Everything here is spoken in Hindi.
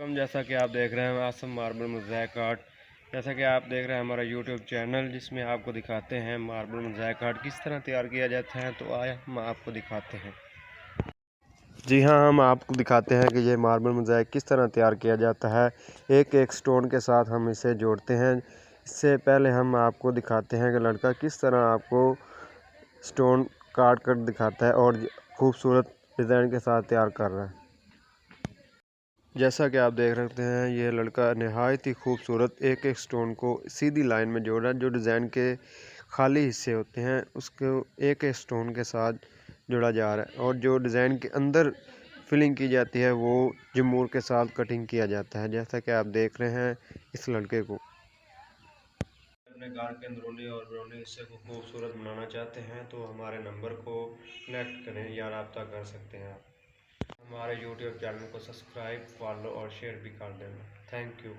जैसा कि आप देख रहे हैं आसम मार्बल मोज़ेक आर्ट। जैसा कि आप देख रहे हैं हमारा यूट्यूब चैनल, जिसमें आपको दिखाते हैं मार्बल मोज़ेक आर्ट किस तरह तैयार किया जाता है। तो आए हम आपको दिखाते हैं। जी हाँ, हम आपको दिखाते हैं कि ये मार्बल मोज़ेक किस तरह तैयार किया जाता है। एक एक स्टोन के साथ हम इसे जोड़ते हैं। इससे पहले हम आपको दिखाते हैं कि लड़का किस तरह आपको स्टोन काट कर दिखाता है और खूबसूरत डिज़ाइन के साथ तैयार कर रहा है। जैसा कि आप देख सकते हैं, ये लड़का नहायत ही खूबसूरत एक एक स्टोन को सीधी लाइन में जोड़ रहा है। जो डिज़ाइन के खाली हिस्से होते हैं उसको एक एक स्टोन के साथ जोड़ा जा रहा है, और जो डिज़ाइन के अंदर फिलिंग की जाती है वो जमूर के साथ कटिंग किया जाता है। जैसा कि आप देख रहे हैं इस लड़के को। अपने कार के अंदरूनी और बैरूनी हिस्से को खूबसूरत बनाना चाहते हैं तो हमारे नंबर को कनेक्ट करें या रब्ता कर सकते हैं। आप हमारे यूट्यूब चैनल को सब्सक्राइब, फॉलो और शेयर भी कर देना। Thank you.